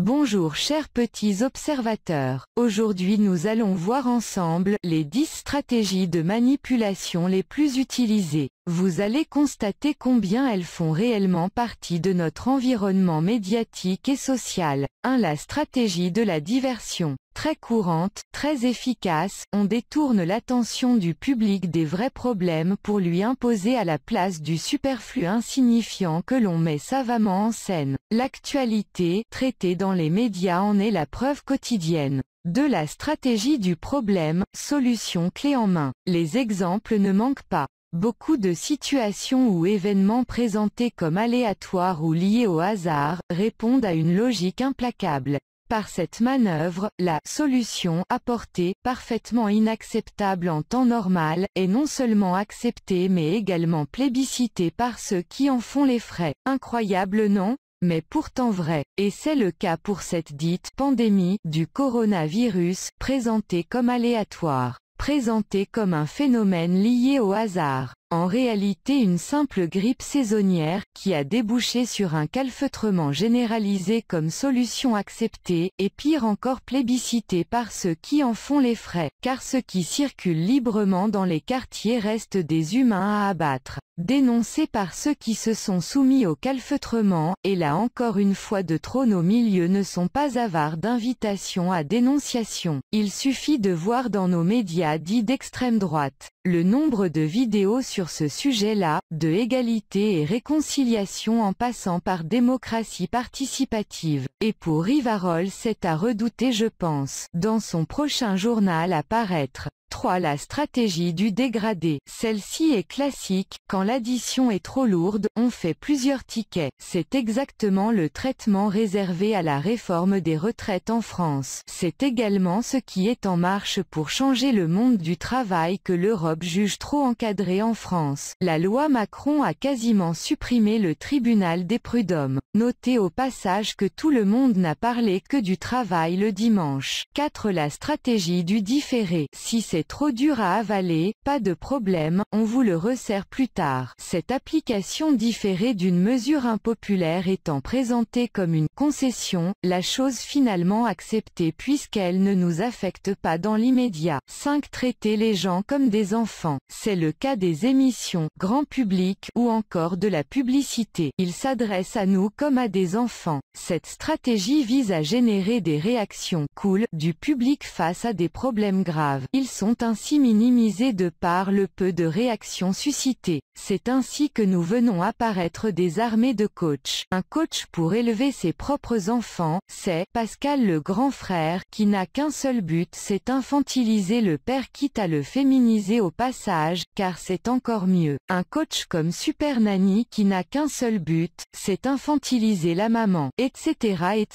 Bonjour chers petits observateurs, aujourd'hui nous allons voir ensemble les 10 stratégies de manipulation les plus utilisées. Vous allez constater combien elles font réellement partie de notre environnement médiatique et social. 1. La stratégie de la diversion. Très courante, très efficace, on détourne l'attention du public des vrais problèmes pour lui imposer à la place du superflu insignifiant que l'on met savamment en scène. L'actualité, traitée dans les médias en est la preuve quotidienne. 2. La stratégie du problème, solution clé en main. Les exemples ne manquent pas. Beaucoup de situations ou événements présentés comme aléatoires ou liés au hasard, répondent à une logique implacable. Par cette manœuvre, la solution apportée, parfaitement inacceptable en temps normal, est non seulement acceptée mais également plébiscitée par ceux qui en font les frais. Incroyable non ? Mais pourtant vrai, et c'est le cas pour cette dite pandémie du coronavirus, présentée comme aléatoire, présentée comme un phénomène lié au hasard. En réalité une simple grippe saisonnière, qui a débouché sur un calfeutrement généralisé comme solution acceptée, et pire encore plébiscitée par ceux qui en font les frais, car ceux qui circulent librement dans les quartiers restent des humains à abattre. Dénoncés par ceux qui se sont soumis au calfeutrement, et là encore une fois de trop nos milieux ne sont pas avares d'invitations à dénonciation. Il suffit de voir dans nos médias dits d'extrême droite, le nombre de vidéos sur ce sujet-là, de égalité et réconciliation en passant par démocratie participative. Et pour Rivarol c'est à redouter je pense, dans son prochain journal à paraître. 3. La stratégie du dégradé. Celle-ci est classique, quand l'addition est trop lourde, on fait plusieurs tickets. C'est exactement le traitement réservé à la réforme des retraites en France. C'est également ce qui est en marche pour changer le monde du travail que l'Europe juge trop encadré en France. La loi Macron a quasiment supprimé le tribunal des prud'hommes. Notez au passage que tout le monde n'a parlé que du travail le dimanche. 4. La stratégie du différé. Si c'est trop dur à avaler, pas de problème, on vous le resserre plus tard. Cette application différée d'une mesure impopulaire étant présentée comme une concession, la chose finalement acceptée puisqu'elle ne nous affecte pas dans l'immédiat. 5. Traiter les gens comme des enfants. C'est le cas des émissions, grand public, ou encore de la publicité. Ils s'adressent à nous comme à des enfants. Cette stratégie vise à générer des réactions cool du public face à des problèmes graves. Ils sont ainsi minimisés de par le peu de réactions suscitées. C'est ainsi que nous venons apparaître des armées de coachs. Un coach pour élever ses propres enfants, c'est Pascal le grand frère, qui n'a qu'un seul but, c'est infantiliser le père quitte à le féminiser au passage, car c'est encore mieux. Un coach comme Super Nanny qui n'a qu'un seul but, c'est infantiliser la maman, etc.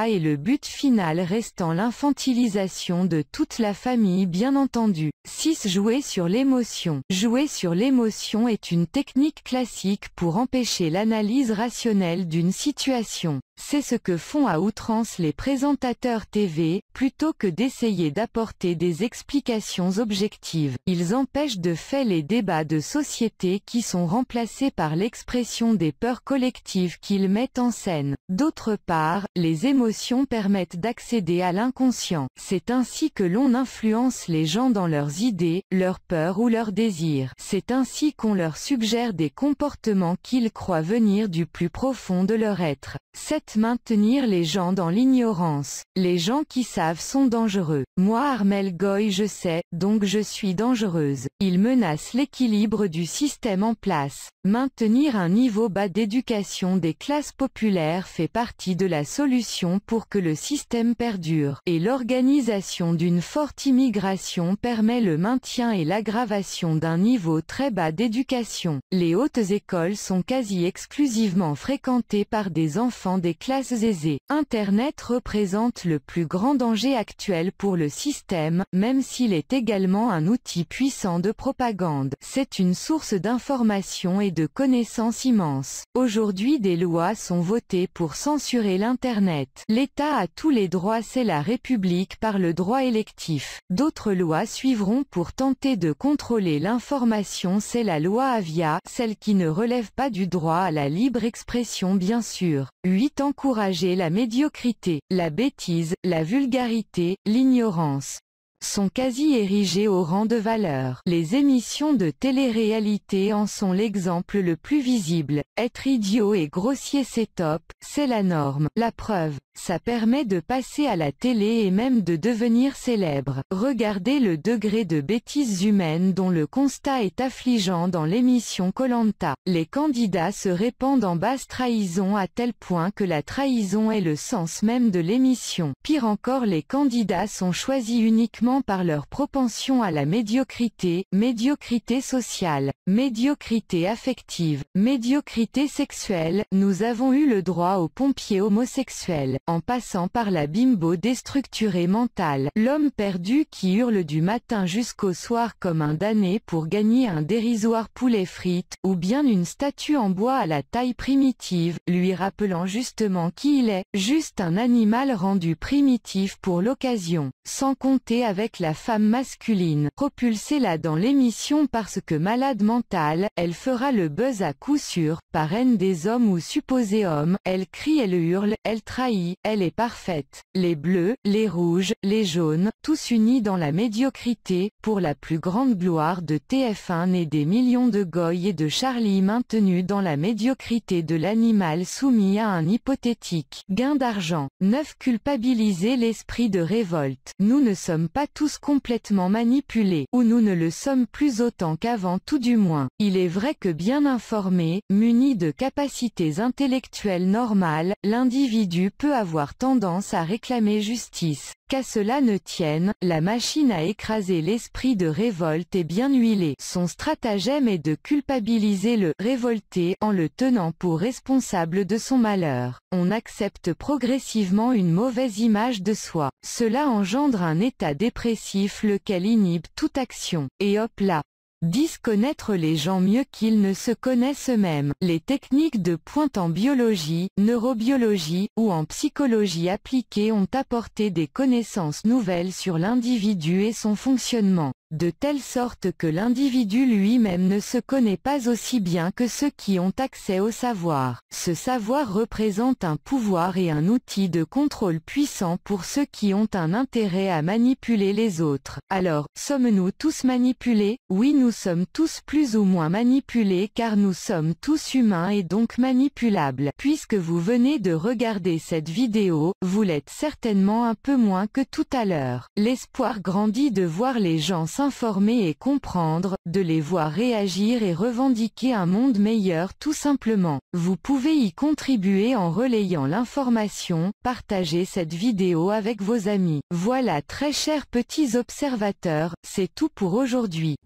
et le but final restant l'infantilisation de toute la famille bien entendu. 6. Jouer sur l'émotion. Jouer sur l'émotion est une technique classique pour empêcher l'analyse rationnelle d'une situation. C'est ce que font à outrance les présentateurs TV, plutôt que d'essayer d'apporter des explications objectives. Ils empêchent de fait les débats de société qui sont remplacés par l'expression des peurs collectives qu'ils mettent en scène. D'autre part, les émotions permettent d'accéder à l'inconscient. C'est ainsi que l'on influence les gens dans leurs idées, leurs peurs ou leurs désirs. C'est ainsi qu'on leur suggère des comportements qu'ils croient venir du plus profond de leur être. 7. Maintenir les gens dans l'ignorance. Les gens qui savent sont dangereux. Moi Armelle Goy je sais, donc je suis dangereuse. Ils menacent l'équilibre du système en place. Maintenir un niveau bas d'éducation des classes populaires fait partie de la solution pour que le système perdure. Et l'organisation d'une forte immigration permet le maintien et l'aggravation d'un niveau très bas d'éducation. Les hautes écoles sont quasi exclusivement fréquentées par des enfants des classes aisées. Internet représente le plus grand danger actuel pour le système, même s'il est également un outil puissant de propagande. C'est une source d'information et de connaissances immense. Aujourd'hui des lois sont votées pour censurer l'Internet. L'État a tous les droits, c'est la République par le droit électif. D'autres lois suivront pour tenter de contrôler l'information, c'est la loi Avia, celle qui ne relève pas du droit à la libre expression bien sûr. 8. c'est encourager la médiocrité, la bêtise, la vulgarité, l'ignorance sont quasi érigées au rang de valeur. Les émissions de télé-réalité en sont l'exemple le plus visible. Être idiot et grossier c'est top, c'est la norme. La preuve, ça permet de passer à la télé et même de devenir célèbre. Regardez le degré de bêtise humaine dont le constat est affligeant dans l'émission Koh-Lanta. Les candidats se répandent en basse trahison à tel point que la trahison est le sens même de l'émission. Pire encore, les candidats sont choisis uniquement par leur propension à la médiocrité, médiocrité sociale, médiocrité affective, médiocrité sexuelle. Nous avons eu le droit aux pompiers homosexuels, en passant par la bimbo déstructurée mentale, l'homme perdu qui hurle du matin jusqu'au soir comme un damné pour gagner un dérisoire poulet frites, ou bien une statue en bois à la taille primitive, lui rappelant justement qui il est, juste un animal rendu primitif pour l'occasion, sans compter avec la femme masculine, propulsée là dans l'émission parce que malade mentale, elle fera le buzz à coup sûr, parraine des hommes ou supposés hommes, elle crie, elle hurle, elle trahit, elle est parfaite. Les bleus, les rouges, les jaunes, tous unis dans la médiocrité, pour la plus grande gloire de TF1 et des millions de Goy et de Charlie maintenus dans la médiocrité de l'animal soumis à un hypothétique gain d'argent. 9. Culpabiliser l'esprit de révolte. Nous ne sommes pas tous complètement manipulés, ou nous ne le sommes plus autant qu'avant tout du moins. Il est vrai que bien informé, muni de capacités intellectuelles normales, l'individu peut avoir tendance à réclamer justice. Qu'à cela ne tienne, la machine à écraser l'esprit de révolte est bien huilée. Son stratagème est de culpabiliser le révolté en le tenant pour responsable de son malheur. On accepte progressivement une mauvaise image de soi. Cela engendre un état dépressif lequel inhibe toute action. Et hop là! 10. Connaître les gens mieux qu'ils ne se connaissent eux-mêmes. Les techniques de pointe en biologie, neurobiologie, ou en psychologie appliquée ont apporté des connaissances nouvelles sur l'individu et son fonctionnement, de telle sorte que l'individu lui-même ne se connaît pas aussi bien que ceux qui ont accès au savoir. Ce savoir représente un pouvoir et un outil de contrôle puissant pour ceux qui ont un intérêt à manipuler les autres. Alors, sommes-nous tous manipulés? Oui, nous sommes tous plus ou moins manipulés car nous sommes tous humains et donc manipulables. Puisque vous venez de regarder cette vidéo, vous l'êtes certainement un peu moins que tout à l'heure. L'espoir grandit de voir les gens s'informer et comprendre, de les voir réagir et revendiquer un monde meilleur tout simplement. Vous pouvez y contribuer en relayant l'information, partagez cette vidéo avec vos amis. Voilà très chers petits observateurs, c'est tout pour aujourd'hui.